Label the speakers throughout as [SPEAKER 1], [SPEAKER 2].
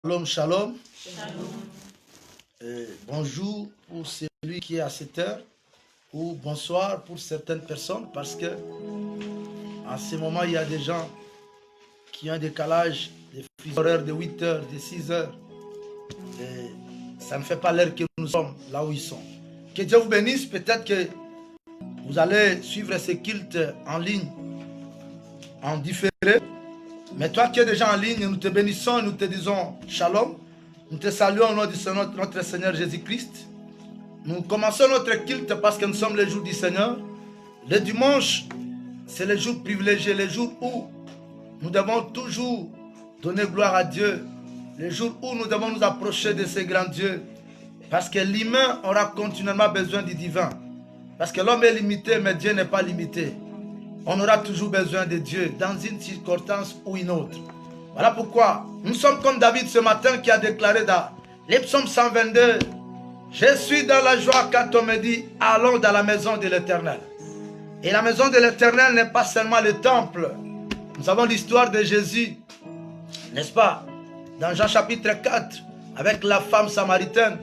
[SPEAKER 1] Shalom, shalom. Bonjour pour celui qui est à cette heure, ou bonsoir pour certaines personnes, parce que en ce moment, il y a des gens qui ont un décalage, des fuseaux horaires de 8 heures, de 6 heures. Et ça ne fait pas l'heure que nous sommes là où ils sont. Que Dieu vous bénisse. Peut-être que vous allez suivre ce culte en ligne, en différé. Mais toi qui es déjà en ligne, nous te bénissons et nous te disons shalom. Nous te saluons au nom de notre Seigneur Jésus-Christ. Nous commençons notre culte parce que nous sommes les jours du Seigneur. Le dimanche, c'est le jour privilégié, le jour où nous devons toujours donner gloire à Dieu. Le jour où nous devons nous approcher de ce grand Dieu. Parce que l'humain aura continuellement besoin du divin. Parce que l'homme est limité, mais Dieu n'est pas limité. On aura toujours besoin de Dieu dans une circonstance ou une autre. Voilà pourquoi nous sommes comme David ce matin qui a déclaré dans les psaumes 122, « Je suis dans la joie quand on me dit, allons dans la maison de l'Éternel. » Et la maison de l'Éternel n'est pas seulement le temple. Nous avons l'histoire de Jésus, n'est-ce pas? Dans Jean chapitre 4, avec la femme samaritaine,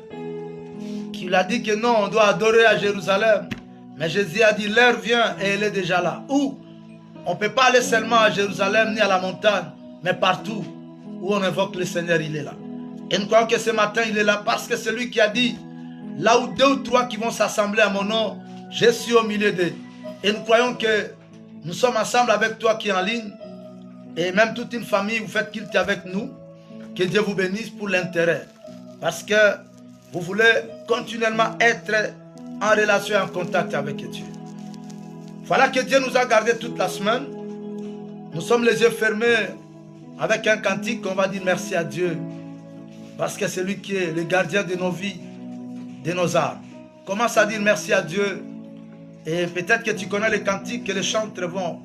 [SPEAKER 1] qui lui a dit que non, on doit adorer à Jérusalem. Mais Jésus a dit, l'heure vient et elle est déjà là. Où on ne peut pas aller seulement à Jérusalem ni à la montagne, mais partout où on invoque le Seigneur, il est là. Et nous croyons que ce matin, il est là parce que c'est lui qui a dit, là où 2 ou 3 qui vont s'assembler à mon nom, je suis au milieu d'eux. Et nous croyons que nous sommes ensemble avec toi qui es en ligne, et même toute une famille, vous faites culte avec nous. Que Dieu vous bénisse pour l'intérêt. Parce que vous voulez continuellement être en relation et en contact avec Dieu. Voilà que Dieu nous a gardés toute la semaine. Nous sommes les yeux fermés avec un cantique. On va dire merci à Dieu. Parce que c'est lui qui est le gardien de nos vies, de nos âmes. Commence à dire merci à Dieu. Et peut-être que tu connais les cantiques que les chantres vont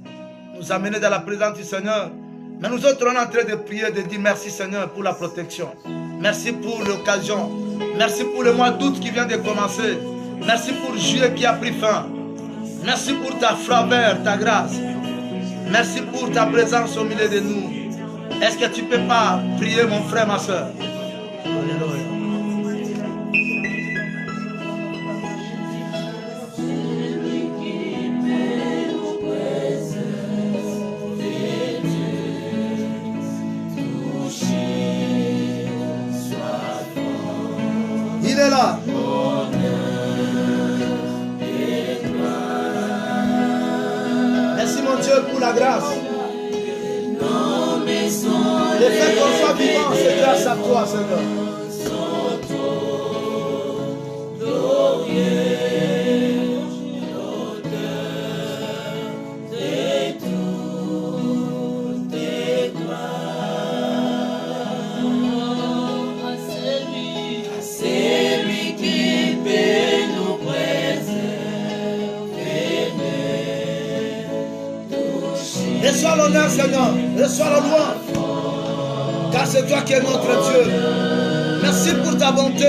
[SPEAKER 1] nous amener dans la présence du Seigneur. Mais nous autres, on est en train de prier, de dire merci Seigneur pour la protection. Merci pour l'occasion. Merci pour le mois d'août qui vient de commencer. Merci pour juillet qui a pris fin. Merci pour ta faveur, ta grâce. Merci pour ta présence au milieu de nous. Est-ce que tu ne peux pas prier mon frère, ma soeur? Alléluia. Il est là. Merci mon Dieu pour la grâce. Le fait qu'on soit vivant, c'est grâce à toi, Seigneur. Reçois l'honneur, Seigneur. Reçois la louange. Car c'est toi qui es notre Dieu. Merci pour ta bonté.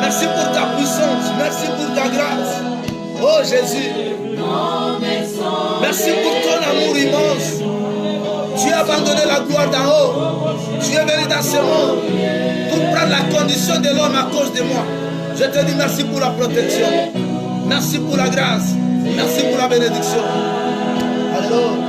[SPEAKER 1] Merci pour ta puissance. Merci pour ta grâce. Oh Jésus. Merci pour ton amour immense. Tu as abandonné la gloire d'en haut. Tu es venu dans ce monde pour prendre la condition de l'homme à cause de moi. Je te dis merci pour la protection. Merci pour la grâce. Merci pour la bénédiction. Alléluia.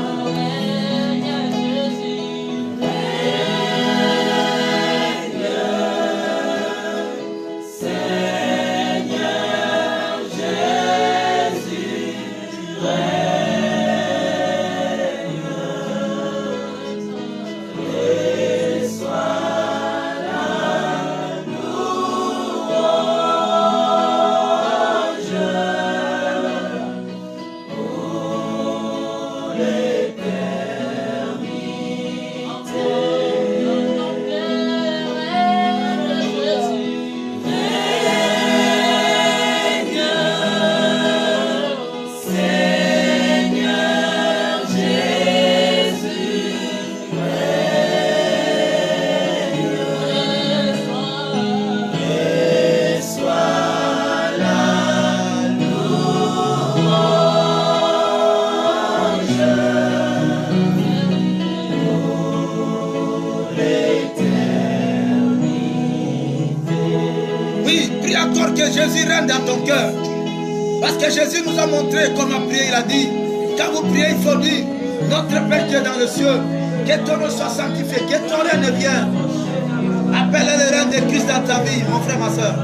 [SPEAKER 2] Yeah.
[SPEAKER 1] Oui, prie encore que Jésus règne dans ton cœur. Parce que Jésus nous a montré comment prier. Il a dit, quand vous priez, il faut dire, notre Père qui est dans le cieux, que ton nom soit sanctifié, que ton règne vienne. Appelle le règne de Christ dans ta vie, mon frère, ma soeur.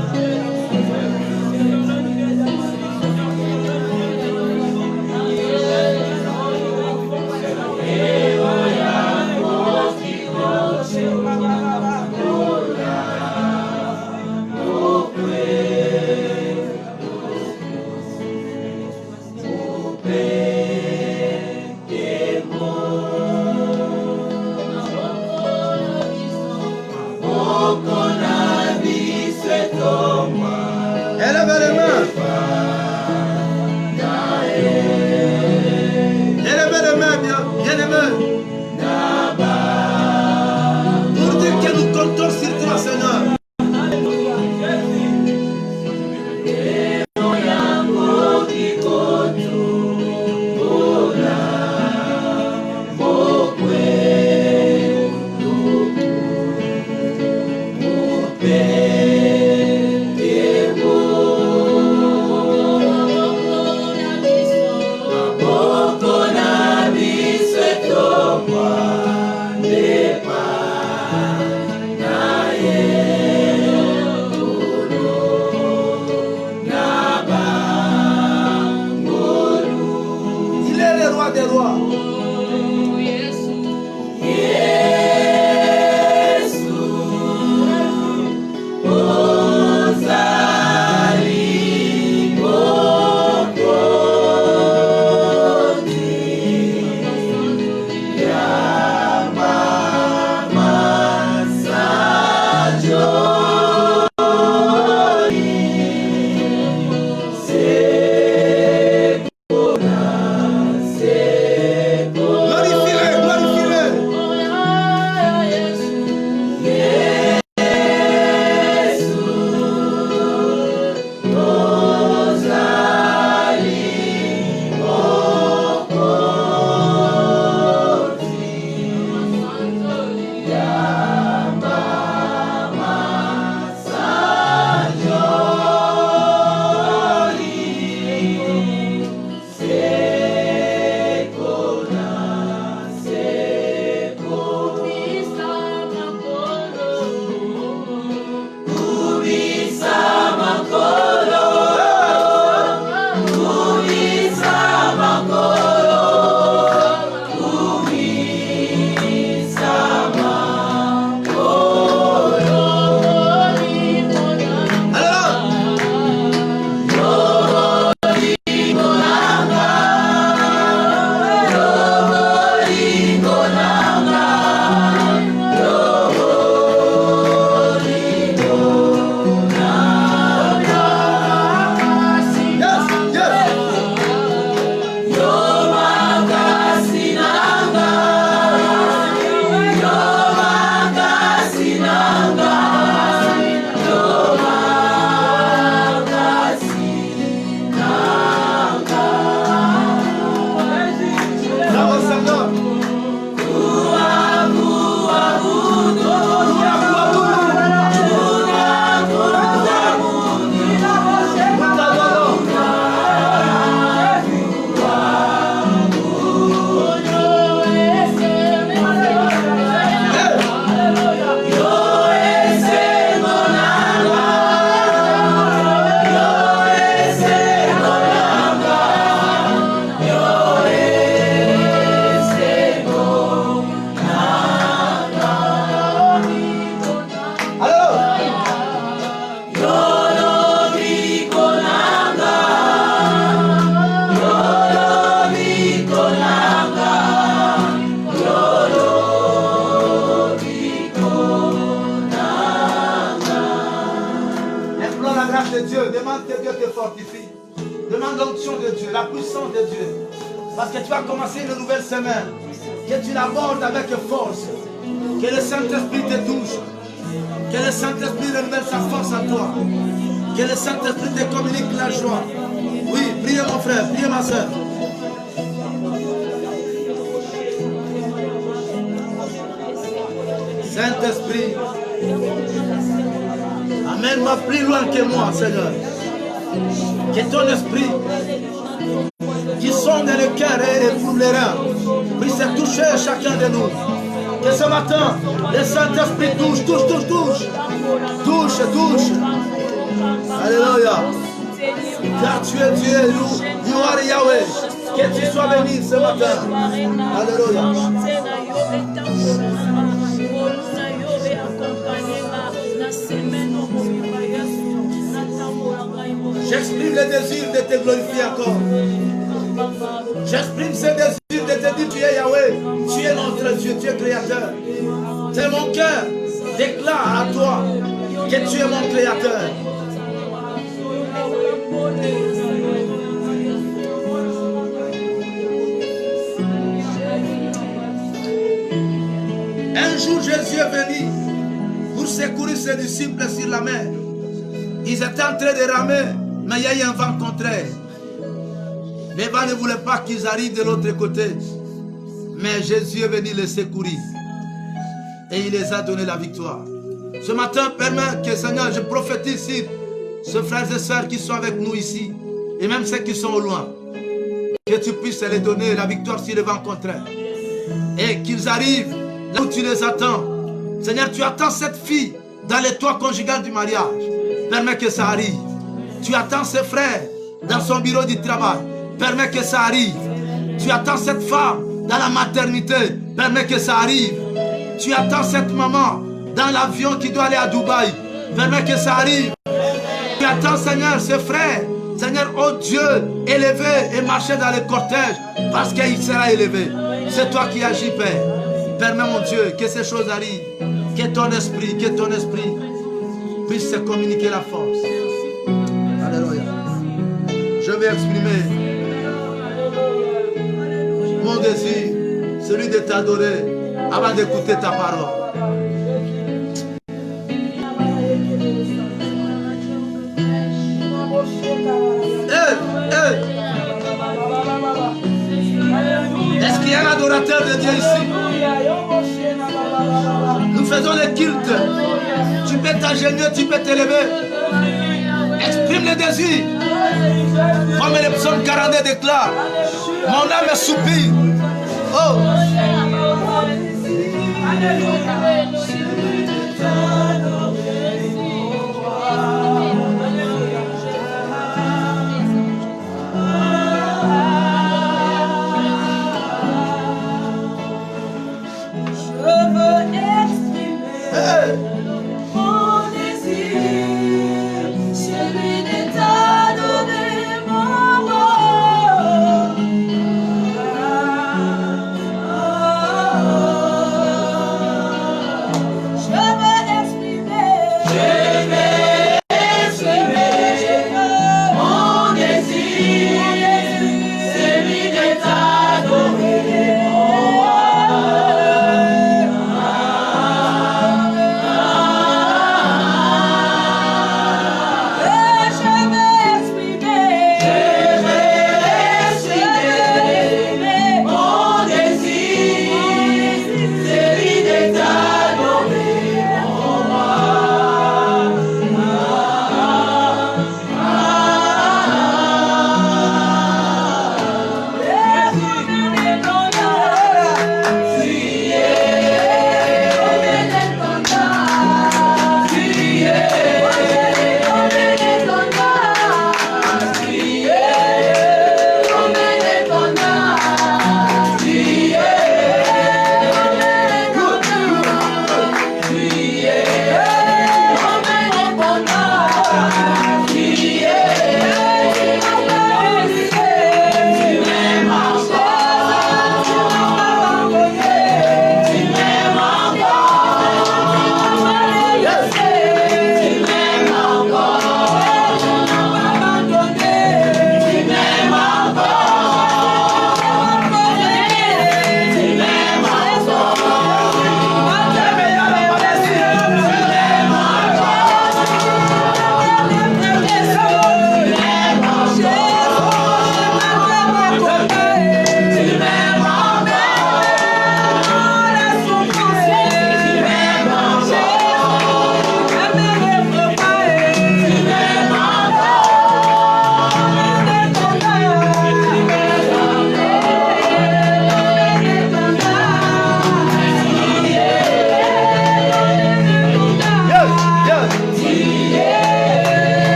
[SPEAKER 1] Demande l'onction de Dieu, la puissance de Dieu. Parce que tu vas commencer une nouvelle semaine. Que tu l'abordes avec force. Que le Saint-Esprit te touche. Que le Saint-Esprit renouvelle sa force en toi. Que le Saint-Esprit te communique la joie. Oui, priez mon frère, priez ma soeur. Saint-Esprit. Amen. Amène-moi plus loin que moi, Seigneur. Que ton esprit qui sonde le cœur et éprouve les reins puisse toucher chacun de nous. Que ce matin, le Saint-Esprit touche. Touche. Alléluia. Car tu es Dieu, you are Yahweh. Que tu sois béni ce matin. Alléluia. J'exprime le désir de te glorifier encore. J'exprime ce désir de te dire tu es Yahweh, tu es notre Dieu, tu es créateur. C'est mon cœur déclare à toi que tu es mon créateur. Un jour Jésus est venu pour secourir ses disciples sur la mer. Ils étaient en train de ramer, mais il y a eu un vent contraire. Les vents ne voulaient pas qu'ils arrivent de l'autre côté. Mais Jésus est venu les secourir. Et il les a donné la victoire. Ce matin, permets que Seigneur, je prophétise sur ces frères et sœurs qui sont avec nous ici. Et même ceux qui sont au loin. Que tu puisses les donner la victoire sur les vents contraires. Et qu'ils arrivent là où tu les attends. Seigneur, tu attends cette fille dans les toits conjugal du mariage. Permets que ça arrive. Tu attends ses frères dans son bureau du travail. Permets que ça arrive. Tu attends cette femme dans la maternité. Permets que ça arrive. Tu attends cette maman dans l'avion qui doit aller à Dubaï. Permets que ça arrive. Tu attends, Seigneur, ses frères. Seigneur, oh Dieu, élevé et marcher dans le cortège parce qu'il sera élevé. C'est toi qui agis, Père. Permets, mon Dieu, que ces choses arrivent. Que ton esprit puisse se communiquer la force. Alléluia. Je vais exprimer mon désir, celui de t'adorer avant d'écouter ta parole. Est-ce qu'il y a un adorateur de Dieu ici? Nous faisons le culte. Tu peux t'agenouiller, tu peux t'élever. Exprime le désir. Comme le psaume 42 déclare, mon âme soupire. Oh!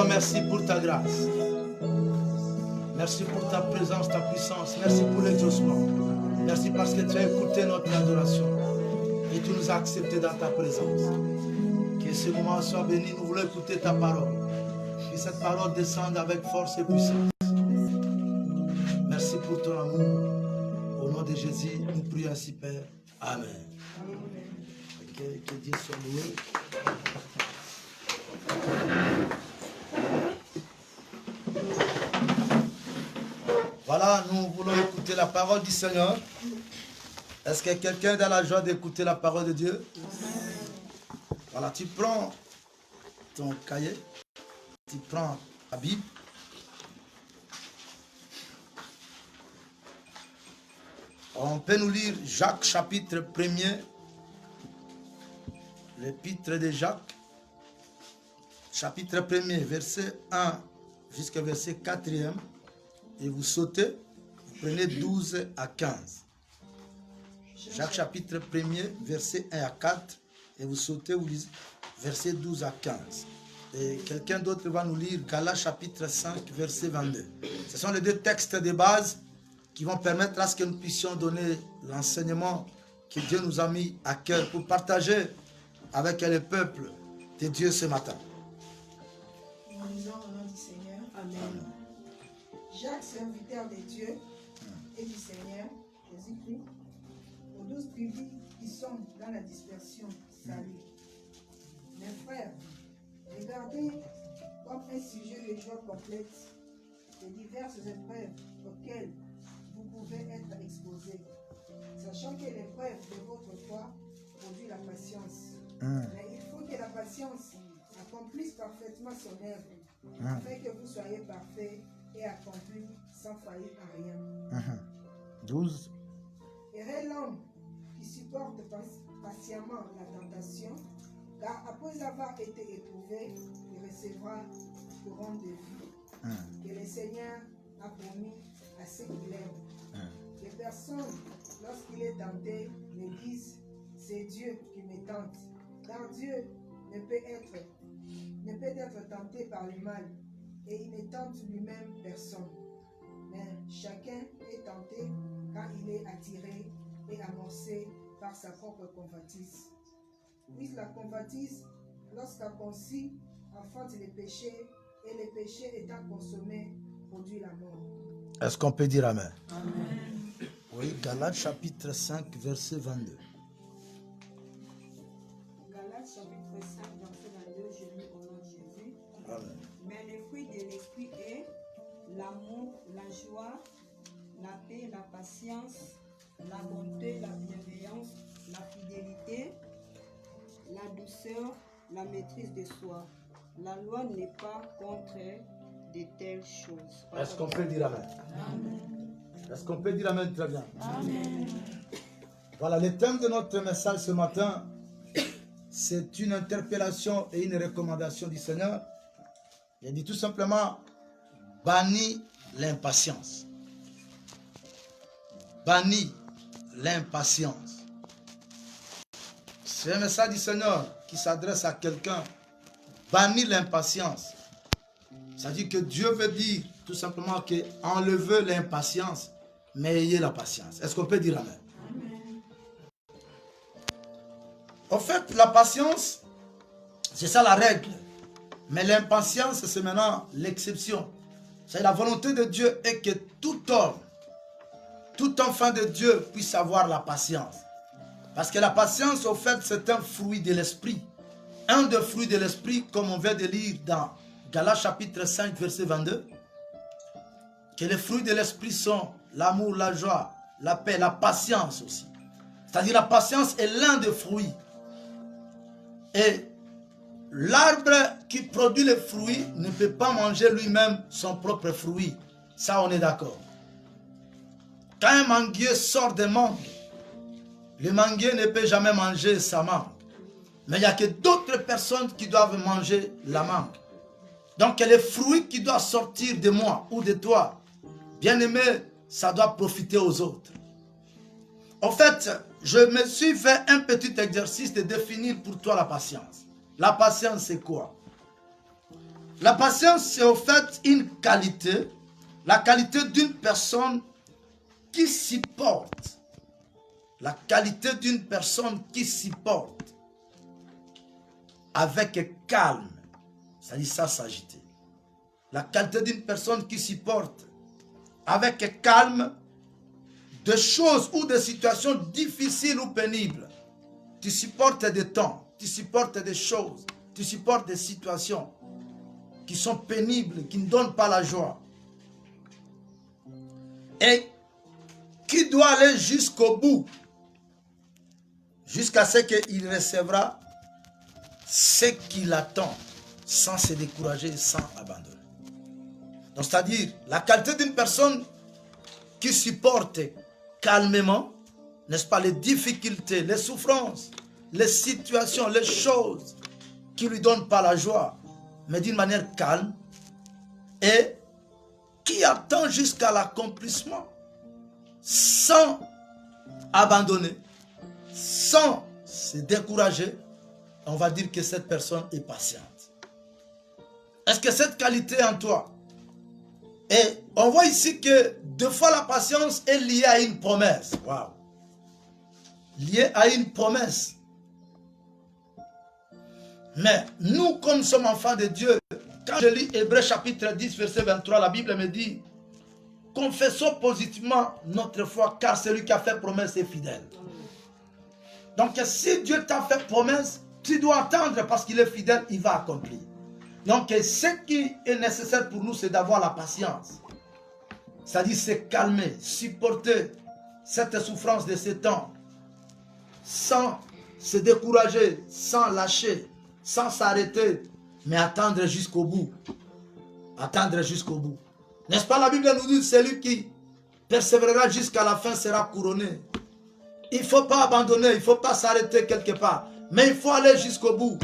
[SPEAKER 1] Merci pour ta grâce. Merci pour ta présence, ta puissance. Merci pour l'exaucement. Merci parce que tu as écouté notre adoration et tu nous as acceptés dans ta présence. Que ce moment soit béni. Nous voulons écouter ta parole. Que cette parole descende avec force et puissance. Merci pour ton amour. Au nom de Jésus, nous prions ainsi, Père. Amen. Que Dieu soit loué. Voilà, nous voulons écouter la parole du Seigneur. Est-ce que quelqu'un a la joie d'écouter la parole de Dieu? Voilà, tu prends ton cahier, tu prends la Bible. On peut nous lire Jacques chapitre 1er, l'épître de Jacques, chapitre 1er, verset 1 jusqu'au verset 4e. Et vous sautez, vous prenez 12 à 15. Jacques chapitre 1er, verset 1 à 4. Et vous sautez, vous lisez verset 12 à 15. Et quelqu'un d'autre va nous lire Galates chapitre 5, verset 22. Ce sont les deux textes de base qui vont permettre à ce que nous puissions donner l'enseignement que Dieu nous a mis à cœur pour partager avec le peuple de Dieu ce matin.
[SPEAKER 2] Nous lisons au nom du Seigneur. Amen. Jacques, serviteur de Dieu et du Seigneur Jésus-Christ, aux 12 tribus qui sont dans la dispersion, salut. Mes frères, regardez comme un sujet de joie complète les diverses épreuves auxquelles vous pouvez être exposés, sachant que l'épreuve de votre foi produit la patience. Mais il faut que la patience accomplisse parfaitement son œuvre, afin que vous soyez parfaits et accompli sans faillir à rien.
[SPEAKER 1] 12.
[SPEAKER 2] Heureux l'homme qui supporte patiemment la tentation, car après avoir été éprouvé, il recevra couronne de vie que le Seigneur a promis à ceux qui l'aiment. Les personnes, lorsqu'il est tenté, me disent « c'est Dieu qui me tente », car Dieu ne peut être tenté par le mal, et il ne tente lui-même personne. Mais chacun est tenté quand il est attiré et amorcé par sa propre convoitise. Puis la convoitise, lorsqu'accomplie, enfante le péché, et le péché étant consommé, produit la mort.
[SPEAKER 1] Est-ce qu'on peut dire Amen? Amen. Oui, Galates chapitre 5, verset 22.
[SPEAKER 3] Galates chapitre 5, verset 22, je lis au nom de Jésus.
[SPEAKER 1] Amen.
[SPEAKER 3] Mais le fruit de l'esprit est l'amour, la joie, la paix, la patience, la bonté, la bienveillance, la fidélité, la douceur, la maîtrise de soi. La loi n'est pas contre de telles choses.
[SPEAKER 1] Est-ce qu'on peut dire Amen? Amen. Est-ce qu'on peut dire Amen? Très bien.
[SPEAKER 3] Amen.
[SPEAKER 1] Voilà, le thème de notre message ce matin, c'est une interpellation et une recommandation du Seigneur. Il dit tout simplement, bannis l'impatience. Bannis l'impatience. C'est un message du Seigneur qui s'adresse à quelqu'un. Bannis l'impatience. C'est-à-dire que Dieu veut dire tout simplement que enlevez l'impatience, mais ayez la patience. Est-ce qu'on peut dire Amen? Amen. En fait, la patience, c'est ça la règle. Mais l'impatience, c'est maintenant l'exception. C'est la volonté de Dieu est que tout homme, tout enfant de Dieu puisse avoir la patience. Parce que la patience, au fait, c'est un fruit de l'esprit. Un des fruits de l'esprit, comme on vient de lire dans Galates chapitre 5, verset 22, que les fruits de l'esprit sont l'amour, la joie, la paix, la patience aussi. C'est-à-dire la patience est l'un des fruits. Et l'arbre qui produit les fruits ne peut pas manger lui-même son propre fruit. Ça, on est d'accord. Quand un manguier sort des mangues, le manguier ne peut jamais manger sa mangue. Mais il n'y a que d'autres personnes qui doivent manger la mangue. Donc les fruits qui doivent sortir de moi ou de toi, bien aimé, ça doit profiter aux autres. En fait, je me suis fait un petit exercice de définir pour toi la patience. La patience, c'est quoi? La patience, c'est au fait une qualité, la qualité d'une personne qui supporte. La qualité d'une personne qui supporte avec calme. C'est-à-dire ça s'agiter. La qualité d'une personne qui supporte avec calme des choses ou des situations difficiles ou pénibles. Tu supportes des temps, tu supportes des choses, tu supportes des situations qui sont pénibles, qui ne donnent pas la joie. Et qui doit aller jusqu'au bout, jusqu'à ce qu'il recevra ce qu'il attend, sans se décourager, sans abandonner. Donc, c'est-à-dire, la qualité d'une personne qui supporte calmement, n'est-ce pas, les difficultés, les souffrances, les situations, les choses qui ne lui donnent pas la joie, mais d'une manière calme, et qui attend jusqu'à l'accomplissement, sans abandonner, sans se décourager. On va dire que cette personne est patiente. Est-ce que cette qualité est en toi? Et on voit ici que deux fois la patience est liée à une promesse. Waouh! Liée à une promesse. Mais nous, comme nous sommes enfants de Dieu, quand je lis Hébreux chapitre 10, verset 23, la Bible me dit: confessons positivement notre foi, car celui qui a fait promesse est fidèle. Donc si Dieu t'a fait promesse, tu dois attendre parce qu'il est fidèle, il va accomplir. Donc ce qui est nécessaire pour nous, c'est d'avoir la patience. C'est-à-dire se calmer, supporter cette souffrance de ces temps, sans se décourager, sans lâcher, sans s'arrêter, mais attendre jusqu'au bout. Attendre jusqu'au bout. N'est-ce pas, la Bible nous dit, celui qui persévérera jusqu'à la fin sera couronné. Il ne faut pas abandonner, il ne faut pas s'arrêter quelque part, mais il faut aller jusqu'au bout.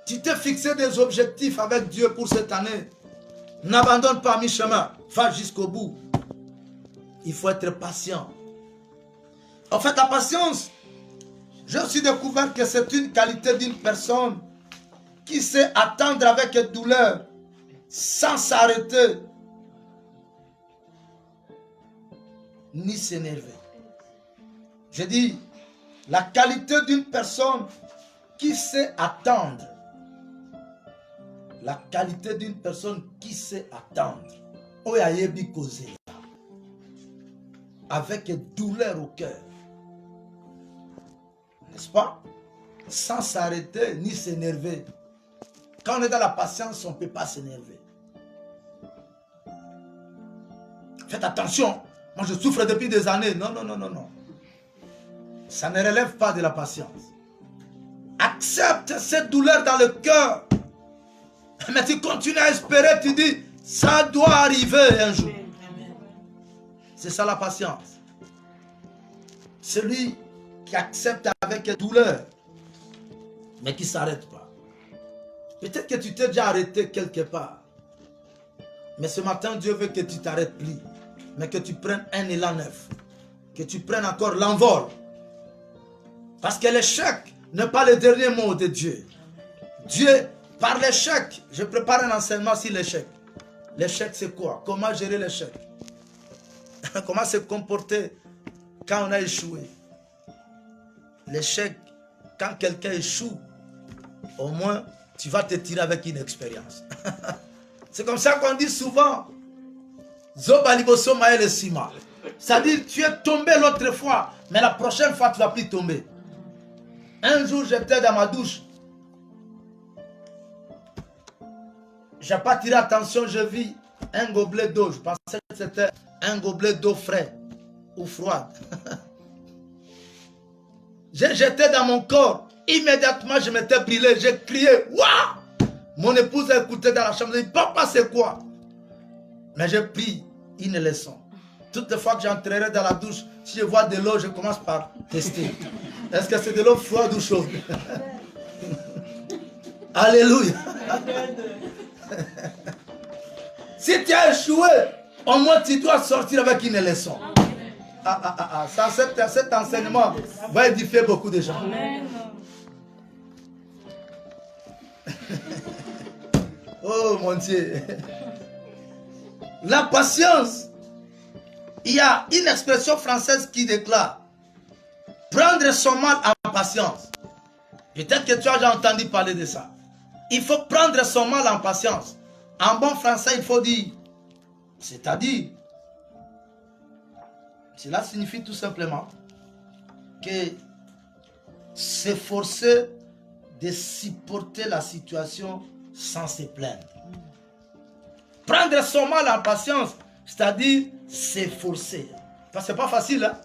[SPEAKER 1] Tu t'es fixé des objectifs avec Dieu pour cette année. N'abandonne pas à mi-chemin, va jusqu'au bout. Il faut être patient. En fait, la patience, j'ai aussi découvert que c'est une qualité d'une personne qui sait attendre avec douleur, sans s'arrêter, ni s'énerver. Je dis, la qualité d'une personne qui sait attendre. La qualité d'une personne qui sait attendre. Avec douleur au cœur. N'est-ce pas? Sans s'arrêter ni s'énerver. Quand on est dans la patience, on ne peut pas s'énerver. Faites attention. Moi, je souffre depuis des années. Non, non, non, non, non. Ça ne relève pas de la patience. Accepte cette douleur dans le cœur. Mais tu continues à espérer, tu dis, ça doit arriver un jour. C'est ça la patience. Celui qui accepte avec douleur, mais qui ne s'arrête pas. Peut-être que tu t'es déjà arrêté quelque part. Mais ce matin, Dieu veut que tu t'arrêtes plus. Mais que tu prennes un élan neuf. Que tu prennes encore l'envol. Parce que l'échec n'est pas le dernier mot de Dieu. Dieu, par l'échec, je prépare un enseignement sur l'échec. L'échec, c'est quoi? Comment gérer l'échec? Comment se comporter quand on a échoué? L'échec, quand quelqu'un échoue, au moins, tu vas te tirer avec une expérience. C'est comme ça qu'on dit souvent, Zobaliboso Maël Sima. C'est-à-dire, tu es tombé l'autre fois, mais la prochaine fois, tu ne vas plus tomber. Un jour, j'étais dans ma douche. Je n'ai pas tiré attention, je vis un gobelet d'eau. Je pensais que c'était un gobelet d'eau frais ou froide. J'ai jeté dans mon corps. Immédiatement, je m'étais brûlé. J'ai crié, waouh! Mon épouse a écouté dans la chambre. Elle dit, papa, c'est quoi? Mais j'ai pris une leçon. Toutes les fois que j'entrerai dans la douche, si je vois de l'eau, je commence par tester. Est-ce que c'est de l'eau froide ou chaude? Alléluia. Si tu as échoué, au moins tu dois sortir avec une leçon. Cet enseignement va édifier beaucoup de gens. Oh mon Dieu. La patience. Il y a une expression française qui déclare prendre son mal en patience. Peut-être que tu as déjà entendu parler de ça. Il faut prendre son mal en patience. En bon français, il faut dire, c'est-à-dire, cela signifie tout simplement que s'efforcer de supporter la situation sans se plaindre. Prendre son mal en patience, c'est-à-dire s'efforcer. Parce que c'est pas facile, hein?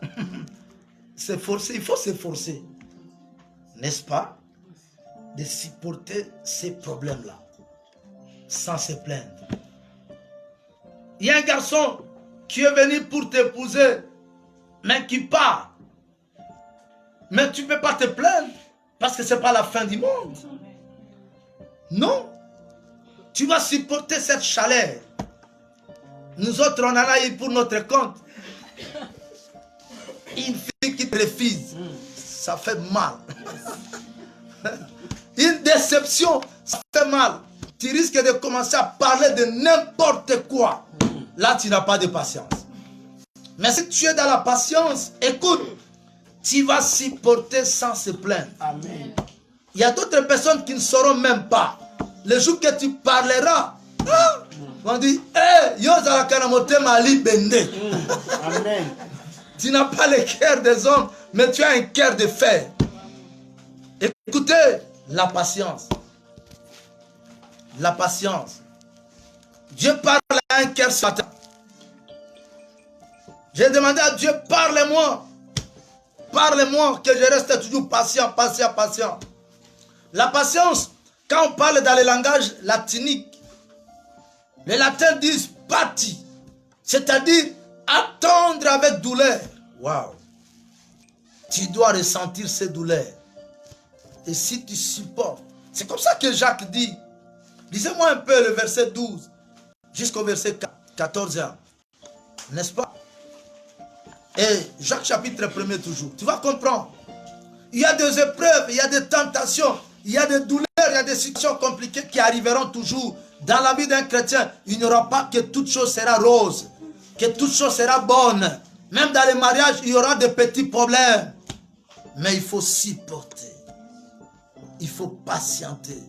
[SPEAKER 1] S'efforcer, il faut s'efforcer, n'est-ce pas, de supporter ces problèmes-là, sans se plaindre. Il y a un garçon qui est venu pour t'épouser, mais qui part. Mais tu ne peux pas te plaindre, parce que ce n'est pas la fin du monde. Non. Tu vas supporter cette chaleur. Nous autres, on en a eu pour notre compte. Une fille qui te refuse, ça fait mal. Une déception, ça fait mal. Tu risques de commencer à parler de n'importe quoi. Là, tu n'as pas de patience. Mais si tu es dans la patience, écoute, tu vas supporter sans se plaindre. Amen. Il y a d'autres personnes qui ne sauront même pas. Le jour que tu parleras, on dit, hé, yo zalakanamote mali bende. Amen. Tu n'as pas le cœur des hommes, mais tu as un cœur de fer. Écoutez, la patience. La patience. Dieu parle à un cœur ce matin. J'ai demandé à Dieu, parle-moi. Parle-moi, que je reste toujours patient, patient, patient. La patience, quand on parle dans le langage latinique, les latins disent pati, c'est-à-dire attendre avec douleur. Waouh! Tu dois ressentir ces douleurs. Et si tu supportes, c'est comme ça que Jacques dit. Lisez-moi un peu le verset 12 jusqu'au verset 14. N'est-ce pas? Et Jacques chapitre 1er toujours. Tu vas comprendre. Il y a des épreuves, il y a des tentations, il y a des douleurs, il y a des situations compliquées qui arriveront toujours. Dans la vie d'un chrétien, il n'y aura pas que toute chose sera rose, que toute chose sera bonne. Même dans les mariages, il y aura des petits problèmes. Mais il faut supporter. Il faut patienter.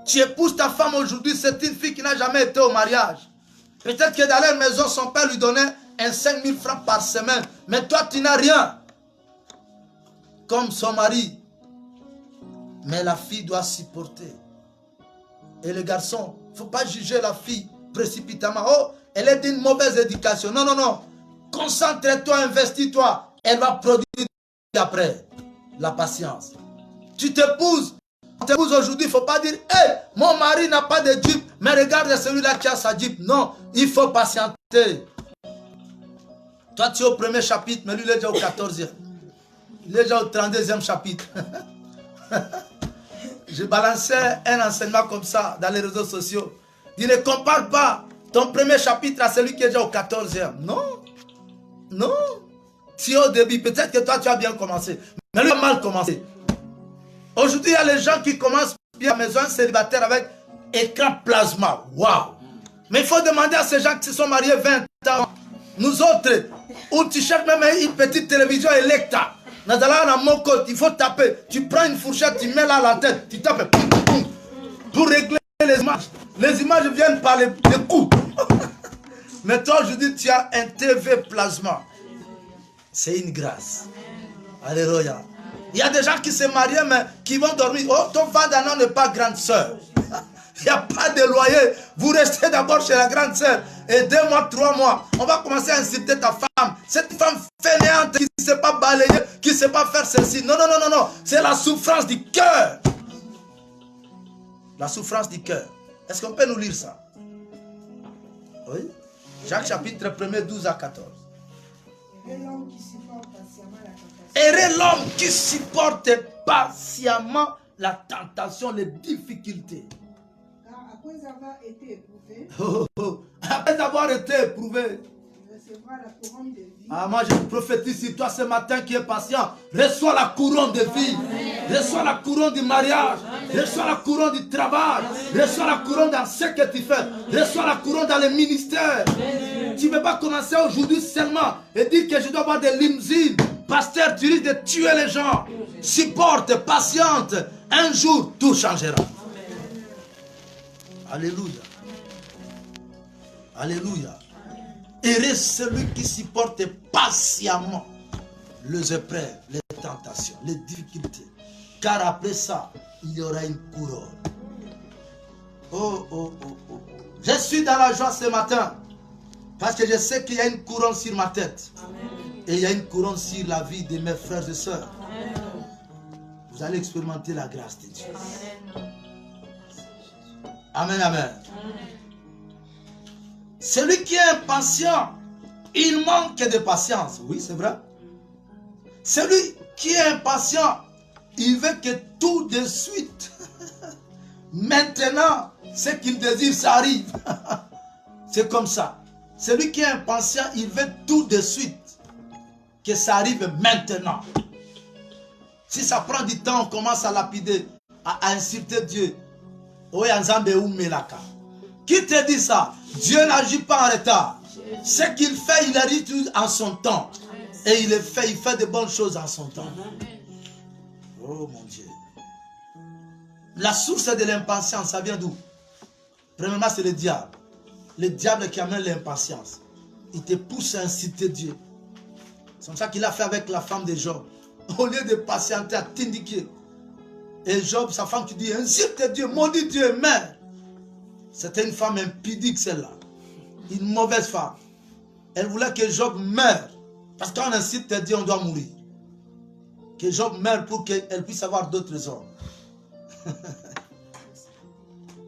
[SPEAKER 1] Tu épouses ta femme aujourd'hui, c'est une fille qui n'a jamais été au mariage. Peut-être que dans leur maison, son père lui donnait un 5 000 francs par semaine. Mais toi, tu n'as rien. Comme son mari. Mais la fille doit supporter. Et le garçon, il ne faut pas juger la fille précipitamment. Oh, elle est d'une mauvaise éducation. Non, non, non. Concentre-toi, investis-toi. Elle va produire après. La patience. Tu t'épouses. Tu t'épouses aujourd'hui, il ne faut pas dire, hey, mon mari n'a pas de Jeep, mais regarde celui-là qui a sa Jeep. Non, il faut patienter. Toi, tu es au premier chapitre, mais lui, il est déjà au 14e. Il est déjà au 32e chapitre. Je balançais un enseignement comme ça dans les réseaux sociaux. Il ne compare pas ton premier chapitre à celui qui est déjà au 14e. Non. Non. Tu es au début. Peut-être que toi, tu as bien commencé. Mais lui a mal commencé. Aujourd'hui, il y a les gens qui commencent bien à la maison célibataire avec écran plasma. Waouh. Mais il faut demander à ces gens qui se sont mariés 20 ans. Nous autres, où tu cherches même une petite télévision Electa. Il faut taper. Tu prends une fourchette, tu mets là la tête, tu tapes. Pour régler les images. Les images viennent par les coups. Mais toi, aujourd'hui, tu as un TV plasma. C'est une grâce. Alléluia. Il y a des gens qui se marient, mais qui vont dormir. Oh, ton vendana n'est pas grande sœur. Il n'y a pas de loyer. Vous restez d'abord chez la grande sœur. Et 2 mois, 3 mois, on va commencer à insulter ta femme. Cette femme fainéante qui ne sait pas balayer, qui ne sait pas faire ceci. Non, non, non, non, non. C'est la souffrance du cœur. La souffrance du cœur. Est-ce qu'on peut nous lire ça? Oui. Jacques chapitre 1er, 12 à 14.
[SPEAKER 2] Heureux l'homme qui supporte patiemment la tentation.
[SPEAKER 1] Heureux l'homme qui supporte patiemment la tentation, les difficultés.
[SPEAKER 2] Car après avoir été éprouvé,
[SPEAKER 1] Après avoir été éprouvé,
[SPEAKER 2] il recevra la couronne de vie.
[SPEAKER 1] ah, moi je prophétise sur toi ce matin qui est patient. Reçois la couronne de vie. Reçois la couronne du mariage. Reçois la couronne du travail. Reçois la couronne dans ce que tu fais. Reçois la couronne dans le ministère. Tu ne peux pas commencer aujourd'hui seulement et dire que je dois avoir des limousines. Pasteur, tu risques de tuer les gens. Supporte, patiente. Un jour, tout changera. Alléluia. Alléluia. Heureux celui qui supporte patiemment les épreuves, les tentations, les difficultés. Car après ça, il y aura une couronne. Oh, oh, oh, oh. Je suis dans la joie ce matin. Parce que je sais qu'il y a une couronne sur ma tête. Et il y a une couronne sur la vie de mes frères et sœurs. Vous allez expérimenter la grâce de Dieu. Amen, amen. Celui qui est impatient, il manque de patience. Oui, c'est vrai. Celui qui est impatient, il veut que tout de suite, maintenant, ce qu'il désire, ça arrive. C'est comme ça. Celui qui est impatient, il veut tout de suite, que ça arrive maintenant. Si ça prend du temps, on commence à lapider, à insulter Dieu. Qui te dit ça? Dieu n'agit pas en retard. Ce qu'il fait, il arrive en son temps. Et il fait de bonnes choses en son temps. Oh mon Dieu. La source de l'impatience, ça vient d'où? Premièrement, c'est le diable. Le diable qui amène l'impatience. Il te pousse à insulter Dieu. C'est comme ça qu'il a fait avec la femme de Job. Au lieu de patienter, à t'indiquer. Et Job, sa femme, qui dit, insulte Dieu, maudit Dieu, mais c'était une femme impudique, celle-là. Une mauvaise femme. Elle voulait que Job meure. Parce qu'on insulte Dieu, on doit mourir. Que Job meure pour qu'elle puisse avoir d'autres hommes.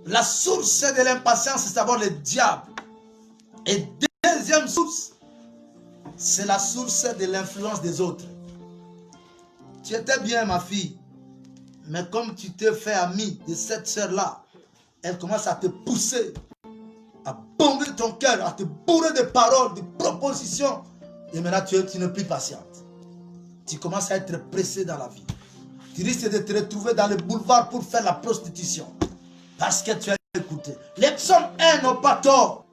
[SPEAKER 1] La source de l'impatience, c'est d'abord le diable. Et deuxième source, c'est la source de l'influence des autres. Tu étais bien, ma fille. Mais comme tu t'es fait ami de cette sœur-là, elle commence à te pousser, à bomber ton cœur, à te bourrer de paroles, de propositions. Et maintenant, tu n'es plus patiente. Tu commences à être pressé dans la vie. Tu risques de te retrouver dans le boulevard pour faire la prostitution. Parce que tu as écouté. Les psaumes 1 n'ont pas tort.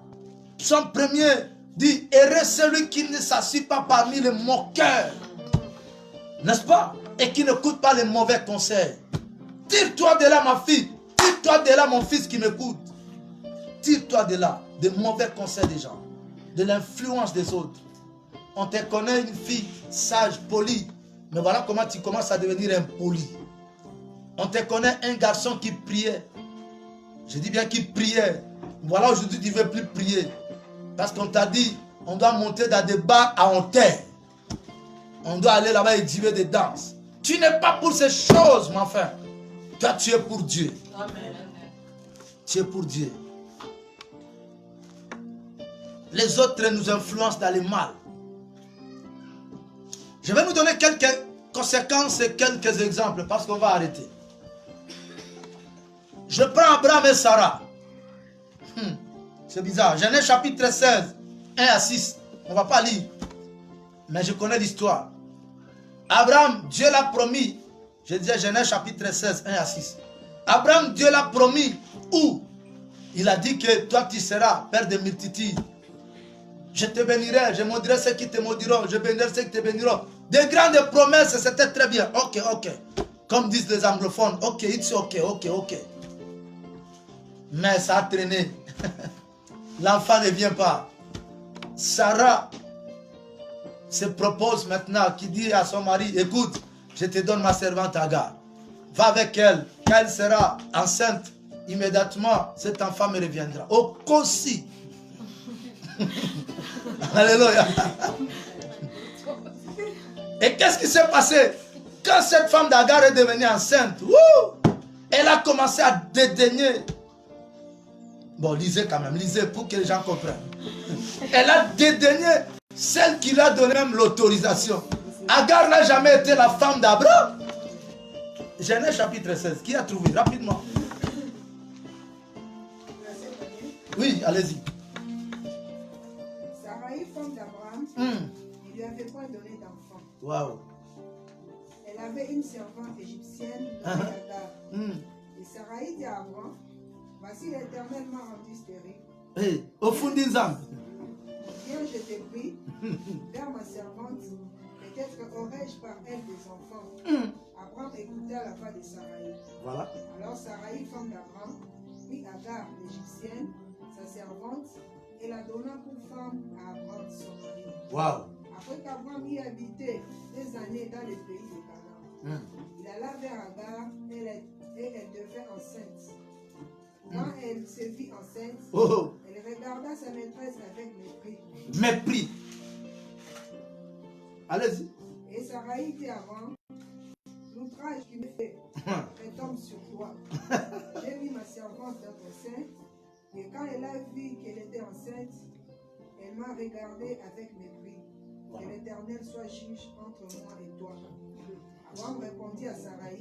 [SPEAKER 1] Psaume 1er dit, heureux celui qui ne s'assied pas parmi les moqueurs. N'est-ce pas? Et qui n'écoute pas les mauvais conseils. Tire-toi de là, ma fille. Tire-toi de là, mon fils qui m'écoute. Tire-toi de là, des mauvais conseils des gens. De l'influence des autres. On te connaît une fille sage, polie. Mais voilà comment tu commences à devenir impoli. On te connaît un garçon qui priait. Je dis bien qu'il priait. Voilà, aujourd'hui, tu ne veux plus prier. Parce qu'on t'a dit, on doit monter dans des bars à hauteur. On doit aller là-bas et exhiber des danses. Tu n'es pas pour ces choses, mon frère. Toi, tu es pour Dieu. Amen. Tu es pour Dieu. Les autres nous influencent dans le mal. Je vais nous donner quelques conséquences et quelques exemples parce qu'on va arrêter. Je prends Abraham et Sarah. C'est bizarre. Genèse chapitre 16, 1 à 6. On ne va pas lire. Mais je connais l'histoire. Abraham, Dieu l'a promis. Je disais Genèse chapitre 16, 1 à 6. Abraham, Dieu l'a promis. Où? Il a dit que toi tu seras père de multitudes. Je te bénirai, je maudirai ceux qui te maudiront, je bénirai ceux qui te béniront. Des grandes promesses, c'était très bien. Ok, ok. Comme disent les anglophones, ok, it's ok, ok, ok. Mais ça a traîné. L'enfant ne vient pas. Sarah se propose maintenant, qui dit à son mari, écoute, je te donne ma servante Agar. Va avec elle, quand elle sera enceinte, immédiatement, cet enfant me reviendra. Au Kossi. Alléluia. Et qu'est-ce qui s'est passé? Quand cette femme d'Agar est devenue enceinte, elle a commencé à dédaigner. Bon, lisez quand même, lisez pour que les gens comprennent. Elle a dédaigné celle qui lui a donné même l'autorisation. Agar n'a jamais été la femme d'Abraham. Genèse chapitre 16. Qui a trouvé? Rapidement. Oui, allez-y.
[SPEAKER 2] Sarai, femme d'Abraham, ne lui avait point donné d'enfant.
[SPEAKER 1] Waouh.
[SPEAKER 2] Elle avait une servante égyptienne nommée Agar. Et Sarai dit à Abraham, voici l'Éternel m'a rendu stérile.
[SPEAKER 1] Hey, au fond d'une zambe.
[SPEAKER 2] Viens, je te prie, vers ma servante, peut-être aurais-je par elle des enfants. Abraham écouta la voix de Sarai.
[SPEAKER 1] Voilà.
[SPEAKER 2] Alors Sarai, femme d'Abraham, prit Agar, l'Égyptienne, sa servante, et la donna pour femme à Abraham, son mari.
[SPEAKER 1] Waouh.
[SPEAKER 2] Après qu'Abraham y habitait des années dans le pays de Canaan, il alla vers Agar et elle devint enceinte. Quand elle se vit enceinte, elle regarda sa maîtresse avec mépris.
[SPEAKER 1] Mépris. Allez-y.
[SPEAKER 2] Et Sarai dit à Abraham, l'outrage qui me fait retombe sur toi. J'ai mis ma servante dans ton sein, et quand elle a vu qu'elle était enceinte, elle m'a regardé avec mépris. Que l'Éternel soit juge entre moi et toi. Abraham répondit à Sarai,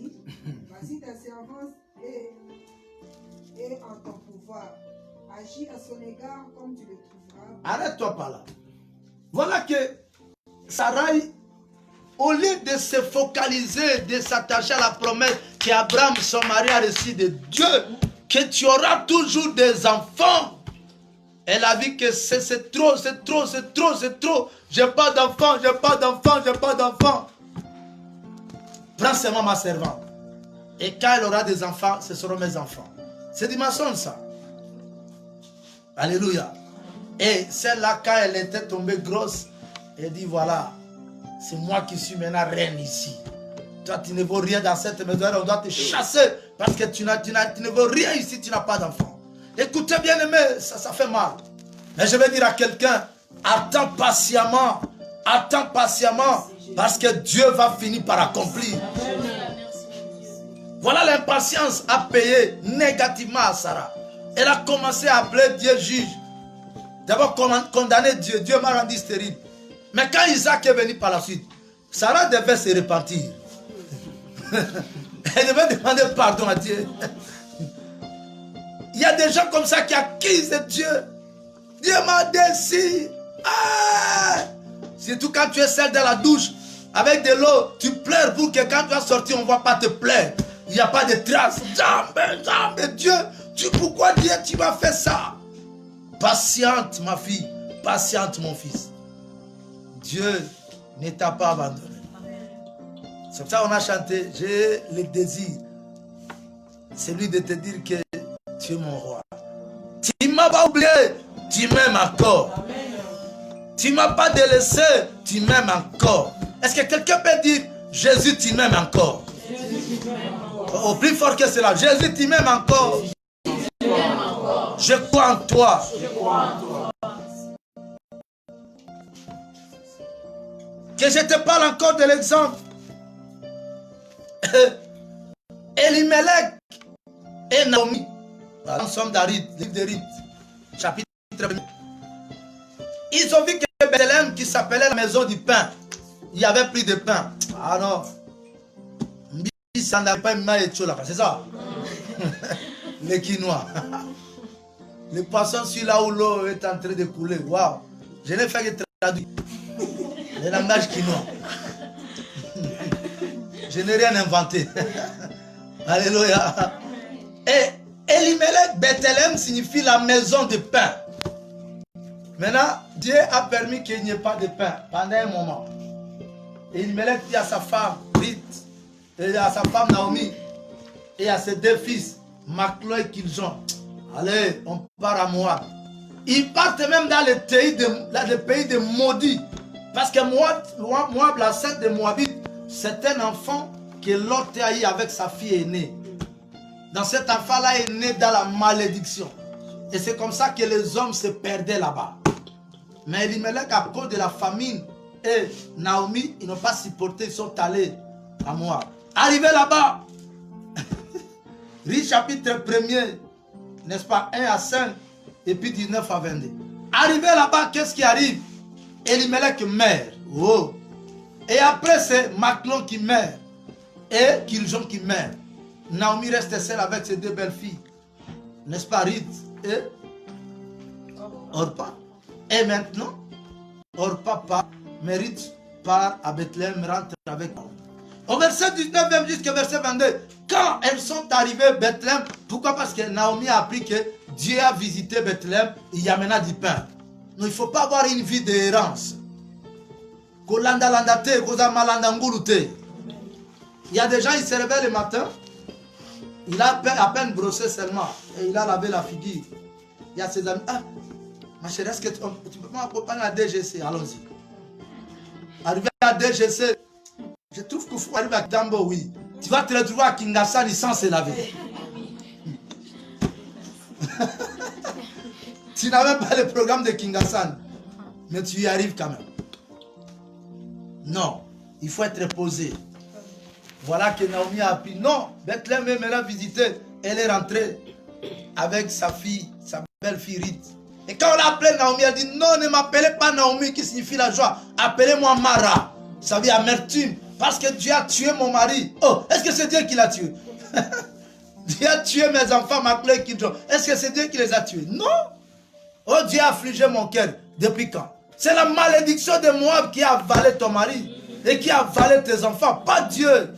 [SPEAKER 2] voici ta servante est en ton pouvoir. Agis à son égard comme tu le trouveras.
[SPEAKER 1] Arrête-toi par là. Voilà que Sarai, au lieu de se focaliser, de s'attacher à la promesse qu'Abraham, son mari, a reçue de Dieu, que tu auras toujours des enfants, elle a vu que c'est trop, c'est trop, c'est trop, c'est trop. J'ai pas d'enfants, j'ai pas d'enfants, j'ai pas d'enfants. Prends seulement ma servante. Et quand elle aura des enfants, ce seront mes enfants. C'est du mensonge ça. Alléluia. Et celle-là, quand elle était tombée grosse, elle dit voilà, c'est moi qui suis maintenant reine ici. Toi, tu ne vaux rien dans cette maison, on doit te chasser parce que tu ne vaux rien ici, tu n'as pas d'enfant. Écoutez bien aimé, ça fait mal. Mais je vais dire à quelqu'un, attends patiemment, parce que Dieu va finir par accomplir. Voilà l'impatience à payer négativement à Sarah. Elle a commencé à appeler Dieu juge. D'abord condamner Dieu. Dieu m'a rendu stérile. Mais quand Isaac est venu par la suite, Sarah devait se repentir. Elle devait demander pardon à Dieu. Il y a des gens comme ça qui accusent Dieu. Dieu m'a déçu. Ah! Surtout quand tu es seul dans la douche, avec de l'eau, tu pleures pour que quand tu vas sortir, on ne va pas te plaire. Il n'y a pas de traces. Jamais, Dieu, pourquoi Dieu, tu m'as fait ça? Patiente, ma fille. Patiente, mon fils. Dieu ne t'a pas abandonné. C'est pour ça qu'on a chanté, j'ai le désir. Celui de te dire que tu es mon roi. Tu ne m'as pas oublié, tu m'aimes encore. Tu ne m'as pas délaissé, tu m'aimes encore. Est-ce que quelqu'un peut dire, Jésus, tu m'aimes encore? Au plus fort que cela, Jésus, tu m'aimes encore. Je crois en toi. Que je te parle encore de l'exemple. Elimelech et Naomi. Nous sommes dans le livre de Rite, chapitre 1. Ils ont vu que Bethléem, qui s'appelait la maison du pain, il n'y avait plus de pain. Ah non. Ça n'a pas c'est ça. Les quinois. Le poisson sur là où l'eau est en train de couler. Waouh. Je n'ai fait que traduire. Le langage quinois. Je n'ai rien inventé. Alléluia. Et Elimelech, Bethléem signifie la maison de pain. Maintenant, Dieu a permis qu'il n'y ait pas de pain pendant un moment. Et Elimelech dit à sa femme, Rite, et à sa femme Naomi, et à ses deux fils, Machloi et Kiljon, allez, on part à Moab. Ils partent même dans les pays de maudits. Parce que Moab, la sœur de Moabite, c'est un enfant que Lot a eu avec sa fille aînée. Dans cet enfant-là est né dans la malédiction. Et c'est comme ça que les hommes se perdaient là-bas. Mais Elimelech, à cause de la famine, et Naomi, ils n'ont pas supporté, ils sont allés à Moab. Arrivé là-bas, Ruth chapitre 1er, n'est-ce pas, 1 à 5, et puis 19 à 22. Arrivé là-bas, qu'est-ce qui arrive? Elimelech meurt. Oh. Et après, c'est Machlon qui meurt. Et Kiljon qui meurt. Naomi reste seule avec ses deux belles filles. N'est-ce pas, Ruth et Orpa. Et maintenant, Orpa part, mais Ruth part à Bethléem, rentre avec Naomi. Au verset 19 même jusqu'au verset 22, quand elles sont arrivées à Bethléem, pourquoi? Parce que Naomi a appris que Dieu a visité Bethléem, il y amena du pain. Non, il ne faut pas avoir une vie d'errance. Il y a des gens, ils se réveillent le matin, il a à peine brossé seulement, et il a lavé la figure. Il y a ses amis, ah, ma chérie, est-ce que tu peux m'accompagner à DGC? Allons-y. Arrivé à DGC, je trouve qu'il faut arriver à Dambo, oui. Tu vas te retrouver à Kingasani sans se laver. Tu n'as même pas le programme de Kingasani, mais tu y arrives quand même. Non, il faut être posé. Voilà que Naomi a appris. Non, Bethléem même elle a visité. Elle est rentrée avec sa fille, sa belle-fille Ruth. Et quand on l'a appelée Naomi, elle dit non, ne m'appelez pas Naomi qui signifie la joie. Appelez-moi Mara. Ça veut dire amertume. Parce que Dieu a tué mon mari. Oh, est-ce que c'est Dieu qui l'a tué? Dieu a tué mes enfants, m'appelait Kidjo. Est-ce que c'est Dieu qui les a tués? Non. Oh, Dieu a affligé mon cœur. Depuis quand? C'est la malédiction de Moab qui a avalé ton mari et qui a avalé tes enfants. Pas Dieu.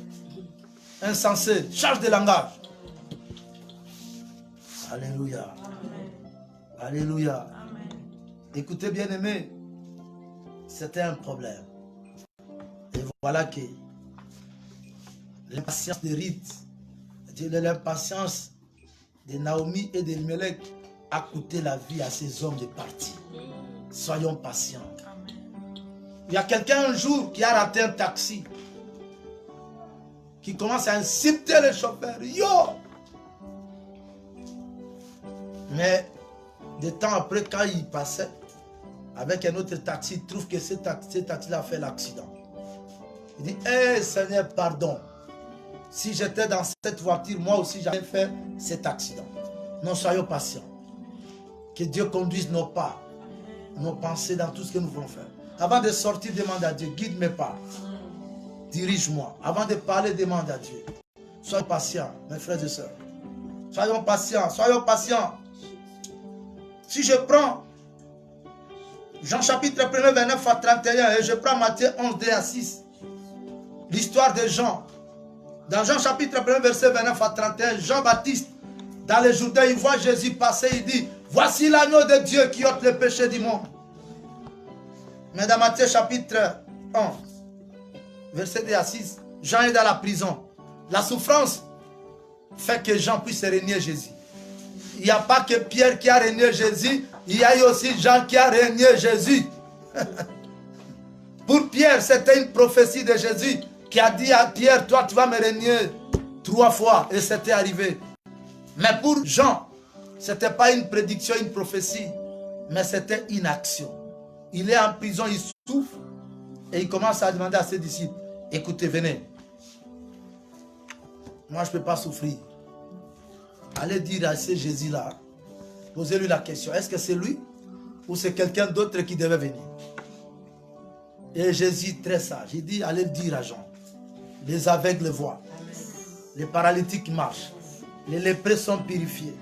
[SPEAKER 1] Insensé. Charge de langage. Alléluia. Alléluia. Écoutez, bien-aimés, c'était un problème. Et voilà que l'impatience de Ruth, l'impatience de Naomi et d'Elimelech a coûté la vie à ces hommes de partir. Soyons patients. Il y a quelqu'un un jour qui a raté un taxi, qui commence à insulter le chauffeur. Yo! Mais de temps après, quand il passait avec un autre taxi, il trouve que ce taxi-là a fait l'accident. Il dit, hé Seigneur, pardon. Si j'étais dans cette voiture, moi aussi j'avais fait cet accident. Non, soyons patients. Que Dieu conduise nos pas, nos pensées dans tout ce que nous voulons faire. Avant de sortir, demande à Dieu, guide mes pas. Dirige-moi. Avant de parler, demande à Dieu. Soyons patients, mes frères et sœurs. Soyons patients, soyons patients. Si je prends Jean chapitre 1, 29 à 31, et je prends Matthieu 11, 2 à 6, l'histoire de Jean. Dans Jean chapitre 1, verset 29 à 31, Jean-Baptiste, dans le Jourdain, il voit Jésus passer, il dit, voici l'agneau de Dieu qui ôte le péché du monde. Mais dans Matthieu chapitre 11, verset 2 à 6, Jean est dans la prison. La souffrance fait que Jean puisse régner Jésus. Il n'y a pas que Pierre qui a régné Jésus, il y a eu aussi Jean qui a régné Jésus. Pour Pierre, c'était une prophétie de Jésus qui a dit à Pierre, toi tu vas me régner 3 fois, et c'était arrivé. Mais pour Jean, ce n'était pas une prédiction, une prophétie, mais c'était une action. Il est en prison, il souffre, et il commence à demander à ses disciples, écoutez, venez. Moi, je ne peux pas souffrir. Allez dire à ce Jésus-là, posez-lui la question, est-ce que c'est lui ou c'est quelqu'un d'autre qui devait venir? Et Jésus, très sage, il dit, allez dire à Jean, les aveugles voient, les paralytiques marchent, les lépreux sont purifiés,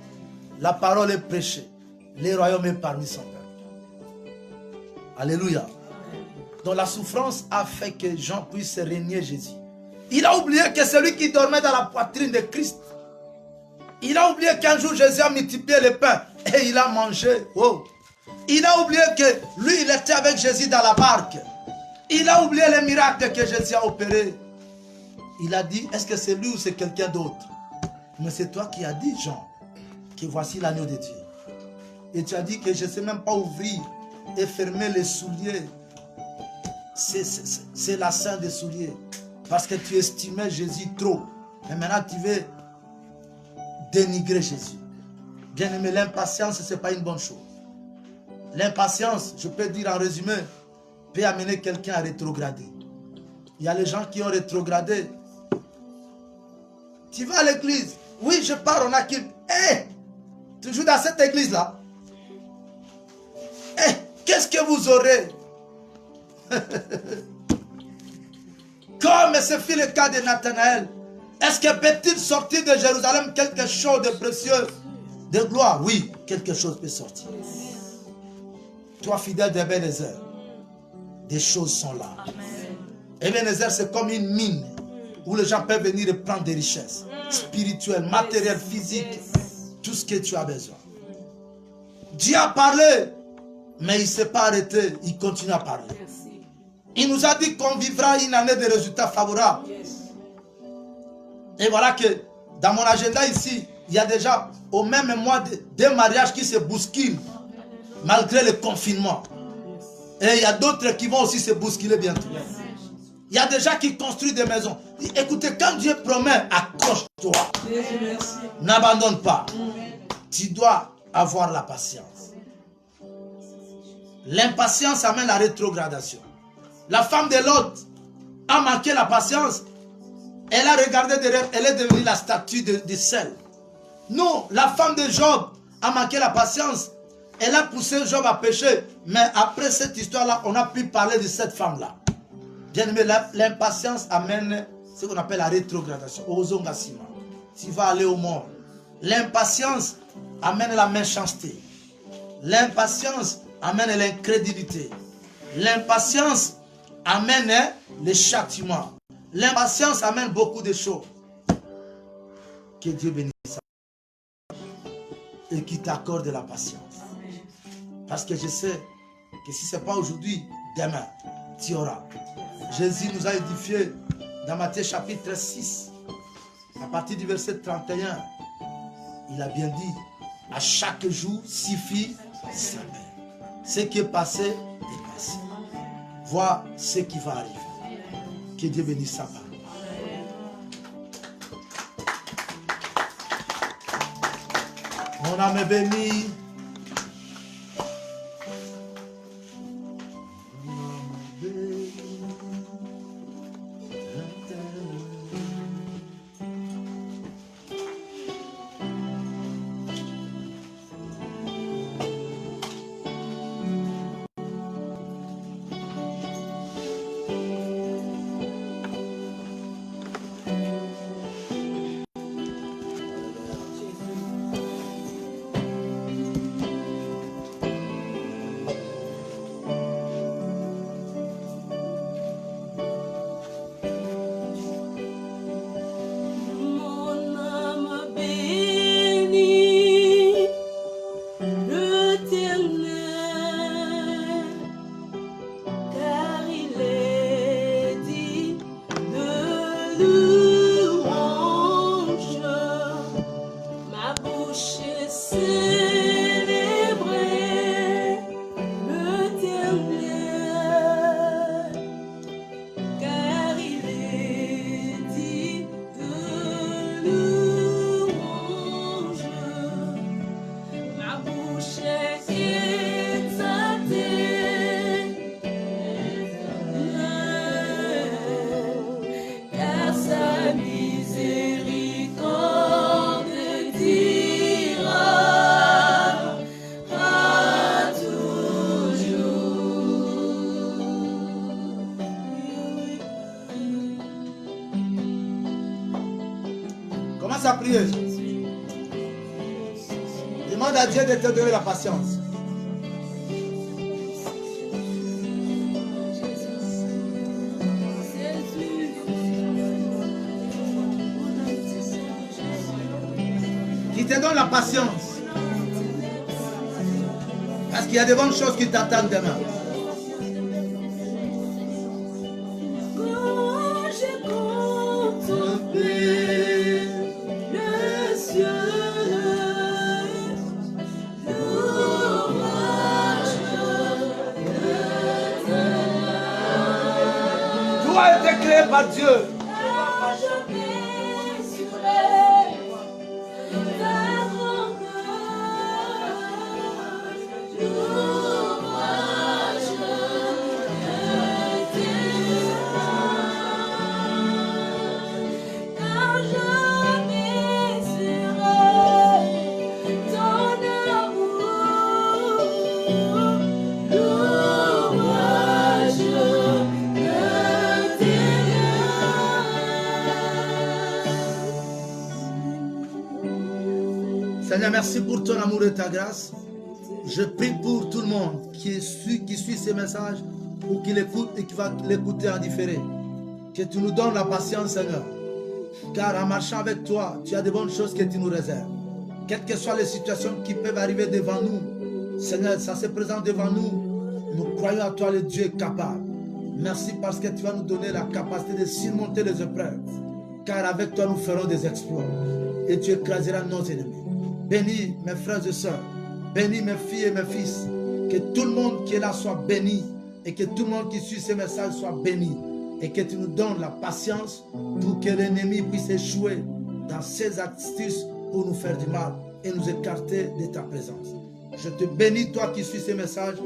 [SPEAKER 1] la parole est prêchée, les royaumes est parmi son peuple. Alléluia. Donc la souffrance a fait que Jean puisse régner Jésus. Il a oublié que c'est lui qui dormait dans la poitrine de Christ. Il a oublié qu'un jour Jésus a multiplié le pain et il a mangé. Oh. Il a oublié que lui, il était avec Jésus dans la barque. Il a oublié les miracles que Jésus a opérés. Il a dit, est-ce que c'est lui ou c'est quelqu'un d'autre? Mais c'est toi qui as dit, Jean, que voici l'agneau de Dieu. et tu as dit que je ne sais même pas ouvrir et fermer les souliers. C'est la scène des souliers. Parce que tu estimais Jésus trop. Et maintenant tu veux dénigrer Jésus. Bien aimé, l'impatience, ce n'est pas une bonne chose. L'impatience, je peux dire en résumé, peut amener quelqu'un à rétrograder. Il y a les gens qui ont rétrogradé. Tu vas à l'église. Oui, je pars, on a qui. Tu joues dans cette église-là. Qu'est-ce que vous aurez? Comme ce fut le cas de Nathanaël. Est-ce que peut-il sortir de Jérusalem quelque chose de précieux, de gloire? Oui, quelque chose peut sortir. Toi, fidèle d'Ebenezer, des choses sont là. Ebenezer, c'est comme une mine où les gens peuvent venir et prendre des richesses spirituelles, matérielles, physiques, tout ce que tu as besoin. Dieu a parlé, mais il ne s'est pas arrêté, il continue à parler. Il nous a dit qu'on vivra une année de résultats favorables. Et voilà que dans mon agenda ici, il y a déjà au même mois des mariages qui se bousculent malgré le confinement. Et il y a d'autres qui vont aussi se bousculer bientôt. Il y a des gens qui construisent des maisons. Écoutez, quand Dieu promet, accroche-toi. N'abandonne pas. Tu dois avoir la patience. L'impatience amène la rétrogradation. La femme de Lot a manqué la patience. Elle a regardé derrière, elle est devenue la statue de sel. Non, la femme de Job a manqué la patience. Elle a poussé Job à pécher. Mais après cette histoire-là, on a pu parler de cette femme-là. Bien aimé, l'impatience amène ce qu'on appelle la rétrogradation. Ozongasima. Tu vas aller au monde. L'impatience amène la méchanceté. L'impatience amène l'incrédulité. L'impatience amène les châtiments. L'impatience amène beaucoup de choses. Que Dieu bénisse et qui t'accorde la patience. Parce que je sais que si ce n'est pas aujourd'hui, demain, tu auras. Jésus nous a édifiés dans Matthieu chapitre 6, à partir du verset 31. Il a bien dit, à chaque jour suffit sa peine. Ce qui est passé est passé. Vois ce qui va arriver. Que Dieu bénisse sa parole. Mon âme est bénie. Commence à prier. Demande à Dieu de te donner la patience. Qui te donne la patience. Parce qu'il y a de bonnes choses qui t'attendent demain.
[SPEAKER 4] Le ciel,
[SPEAKER 1] a été créé par Dieu. Seigneur, merci pour ton amour et ta grâce. Je prie pour tout le monde qui suit ces messages ou qui l'écoute et qui va l'écouter en différé. Que tu nous donnes la patience, Seigneur. Car en marchant avec toi, tu as de bonnes choses que tu nous réserves. Quelles que soient les situations qui peuvent arriver devant nous, Seigneur, ça se présente devant nous. Nous croyons à toi, le Dieu capable. Merci parce que tu vas nous donner la capacité de surmonter les épreuves. Car avec toi, nous ferons des exploits. Et tu écraseras nos ennemis. Bénis mes frères et sœurs. Bénis mes filles et mes fils. Que tout le monde qui est là soit béni. Et que tout le monde qui suit ces messages soit béni. Et que tu nous donnes la patience pour que l'ennemi puisse échouer dans ses astuces pour nous faire du mal et nous écarter de ta présence. Je te bénis, toi qui suis ces messages.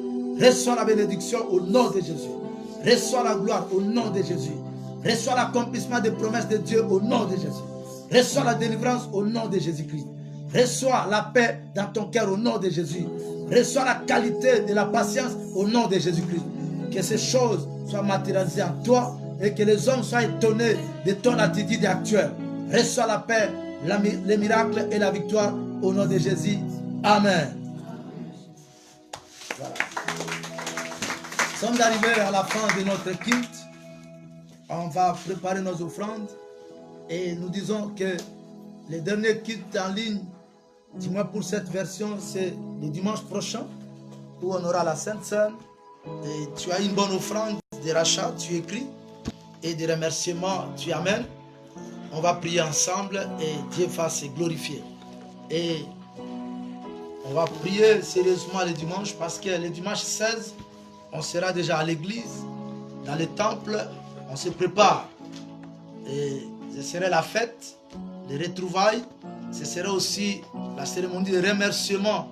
[SPEAKER 1] Reçois la bénédiction au nom de Jésus. Reçois la gloire au nom de Jésus. Reçois l'accomplissement des promesses de Dieu au nom de Jésus. Reçois la délivrance au nom de Jésus-Christ. Reçois la paix dans ton cœur au nom de Jésus. Reçois la qualité de la patience au nom de Jésus-Christ. Que ces choses soient matérialisées en toi et que les hommes soient étonnés de ton attitude actuelle. Reçois la paix, les miracles et la victoire au nom de Jésus. Amen. Voilà. Nous sommes arrivés à la fin de notre culte. On va préparer nos offrandes et nous disons que les derniers cultes en ligne, du moins pour cette version, c'est le dimanche prochain où on aura la Sainte Seine. Et tu as une bonne offrande de rachat, tu écris, et des remerciements, tu amènes. On va prier ensemble et Dieu va se glorifier. Et on va prier sérieusement le dimanche parce que le dimanche 16, on sera déjà à l'église, dans le temple, on se prépare. Et ce serait la fête, les retrouvailles, ce serait aussi la cérémonie de remerciement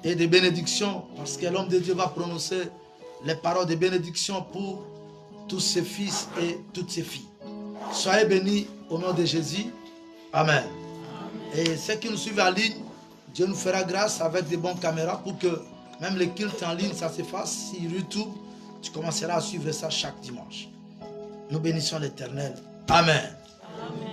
[SPEAKER 1] et de bénédiction parce que l'homme de Dieu va prononcer les paroles de bénédiction pour tous ses fils et toutes ses filles. Soyez bénis au nom de Jésus. Amen. Et ceux qui nous suivent en ligne, Dieu nous fera grâce avec des bonnes caméras pour que même les cultes en ligne, ça se fasse. Sur YouTube, tu commenceras à suivre ça chaque dimanche. Nous bénissons l'Éternel. Amen. Amen.